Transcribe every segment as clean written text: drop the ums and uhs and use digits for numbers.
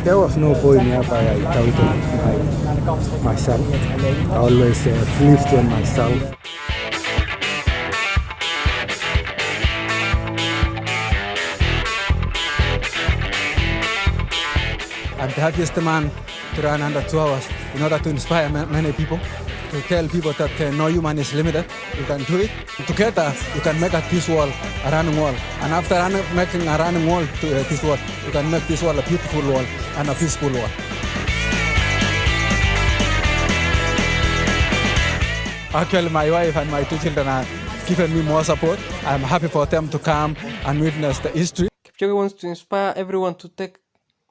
There was no point whereby I doubted myself. I always believed in myself. I'm the happiest man to run under 2 hours in order to inspire many people, to tell people that no human is limited. You can do it. Together, you can make a peace wall, a running wall. And after making a running wall to a peace wall, you can make this wall a beautiful wall and a peaceful wall. Actually, my wife and my 2 children are giving me more support. I'm happy for them to come and witness the history. Kipchoge wants to inspire everyone to take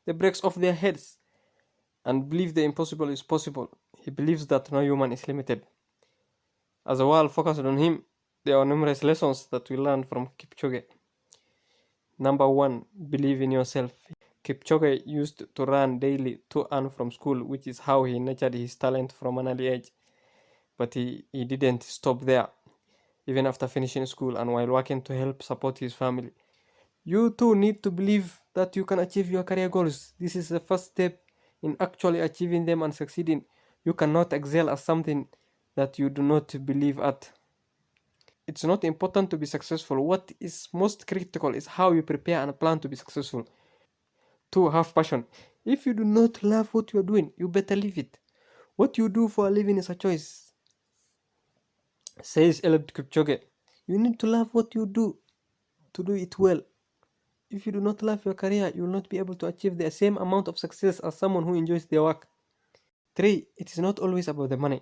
the brakes off their heads and believe the impossible is possible. He believes that no human is limited. As the world focused on him, there are numerous lessons that we learn from Kipchoge. Number 1, believe in yourself. Kipchoge used to run daily to and from school, which is how he nurtured his talent from an early age. But he didn't stop there, even after finishing school and while working to help support his family. You too need to believe that you can achieve your career goals. This is the first step in actually achieving them and succeeding. You cannot excel at something that you do not believe at. It's not important to be successful. What is most critical is how you prepare and plan to be successful. 2, have passion. If you do not love what you are doing, you better leave it. What you do for a living is a choice. Says Eliud Kipchoge. You need to love what you do to do it well. If you do not love your career, you will not be able to achieve the same amount of success as someone who enjoys their work. 3, it is not always about the money.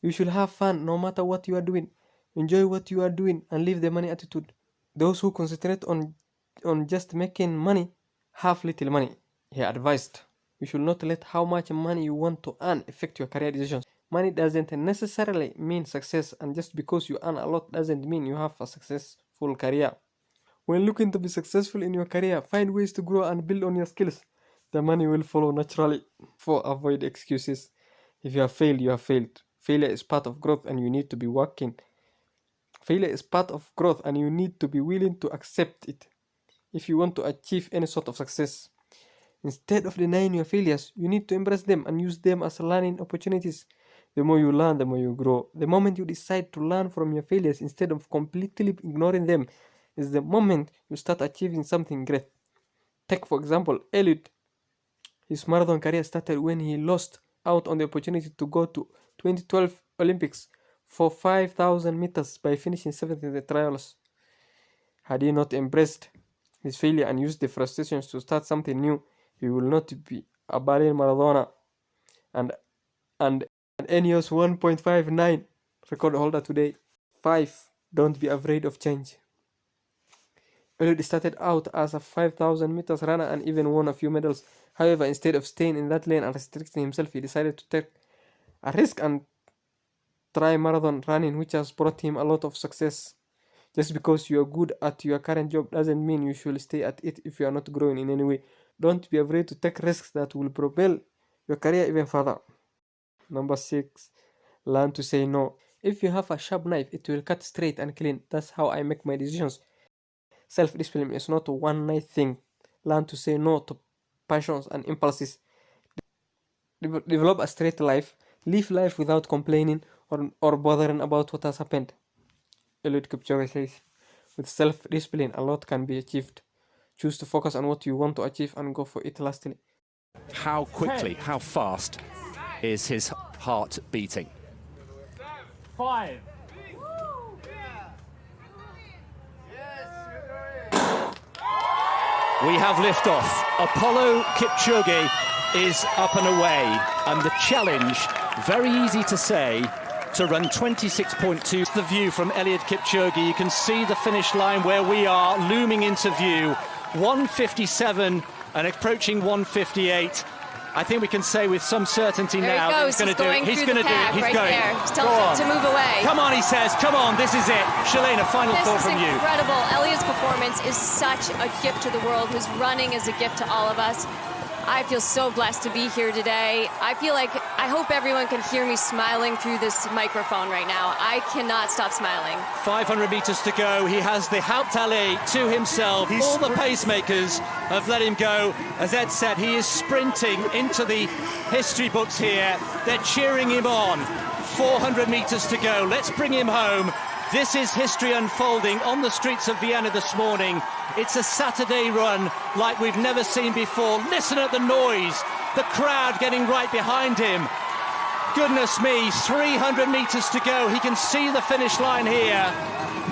You should have fun no matter what you are doing. Enjoy what you are doing and leave the money attitude. Those who concentrate on just making money have little money, he advised. You should not let how much money you want to earn affect your career decisions. Money doesn't necessarily mean success, and just because you earn a lot doesn't mean you have a successful career. When looking to be successful in your career, find ways to grow and build on your skills. The money will follow naturally. 4, avoid excuses. If you have failed, you have failed. Failure is part of growth and you need to be working. Failure is part of growth and you need to be willing to accept it if you want to achieve any sort of success. Instead of denying your failures, you need to embrace them and use them as learning opportunities. The more you learn, the more you grow. The moment you decide to learn from your failures instead of completely ignoring them is the moment you start achieving something great. Take, for example, Eliud. His marathon career started when he lost out on the opportunity to go to 2012 Olympics for 5,000 meters by finishing 7th in the trials. Had he not embraced his failure and used the frustrations to start something new, he will not be a Berlin marathoner and Enio's 1.59 record holder today. 5, don't be afraid of change. Eliud started out as a 5,000 meters runner and even won a few medals. However, instead of staying in that lane and restricting himself, he decided to take a risk and try marathon running, which has brought him a lot of success. Just because you are good at your current job doesn't mean you should stay at it if you are not growing in any way. Don't be afraid to take risks that will propel your career even further. Number 6, learn to say no. If you have a sharp knife, it will cut straight and clean. That's how I make my decisions. Self-discipline is not a one-night thing. Learn to say no to passions and impulses. Develop a straight life. Live life without complaining or bothering about what has happened. Eliud Kipchoge says, with self-discipline, a lot can be achieved. Choose to focus on what you want to achieve and go for it lastly. How quickly, how fast is his heart beating? 5. We have liftoff. Apollo Kipchoge is up and away, and the challenge, very easy to say, to run 26.2. The view from Eliud Kipchoge, you can see the finish line where we are looming into view. 1:57 and approaching 1:58. I think we can say with some certainty there now that he's going to do it. He's going to do it. He's going. Just tell him to move away. Come on, he says. Come on, this is it. Shalane, a final thought from you. This is incredible. Eliud's performance is such a gift to the world. His running is a gift to all of us. I feel so blessed to be here today. I feel like I I hope everyone can hear me smiling through this microphone right now. I cannot stop smiling. 500 metres to go. He has the Hauptallee to himself. All the pacemakers have let him go. As Ed said, he is sprinting into the history books here. They're cheering him on. 400 metres to go. Let's bring him home. This is history unfolding on the streets of Vienna this morning. It's a Saturday run like we've never seen before. Listen at the noise. The crowd getting right behind him. Goodness me, 300 metres to go. He can see the finish line here.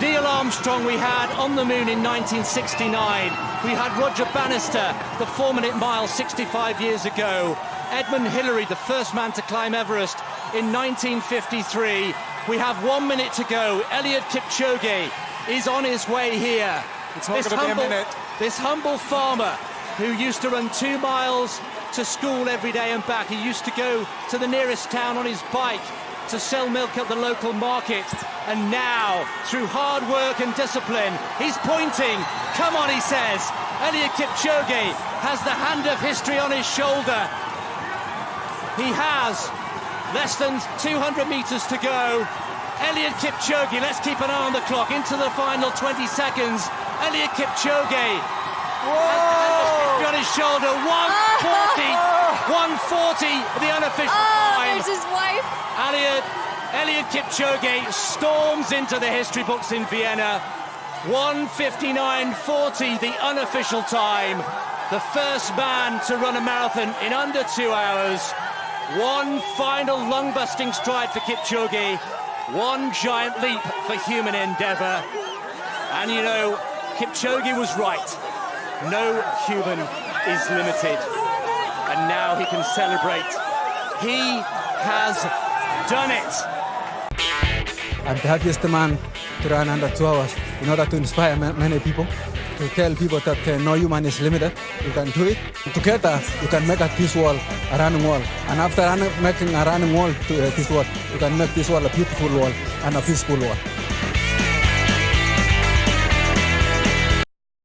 Neil Armstrong we had on the moon in 1969. We had Roger Bannister, the 4-minute mile 65 years ago. Edmund Hillary, the first man to climb Everest in 1953. We have 1 minute to go. Eliud Kipchoge is on his way here. It's not going to be a minute. This humble farmer who used to run 2 miles to school every day and back. He used to go to the nearest town on his bike to sell milk at the local market. And now, through hard work and discipline, he's pointing. Come on, he says. Eliud Kipchoge has the hand of history on his shoulder. He has less than 200 metres to go. Eliud Kipchoge, let's keep an eye on the clock, into the final 20 seconds. Eliud Kipchoge has on his shoulder. 140, the unofficial time. There's his wife. Eliud Kipchoge storms into the history books in Vienna. 1:59.40, the unofficial time. The first man to run a marathon in under 2 hours. One final lung-busting stride for Kipchoge. One giant leap for human endeavour. And you know, Kipchoge was right. No human is limited. And now he can celebrate. He has done it. I'm the happiest man to run under 2 hours in order to inspire many people, to tell people that no human is limited. You can do it. Together, you can make a peace wall, a running wall. And after making a running wall to this wall, you can make this wall a beautiful wall and a peaceful wall.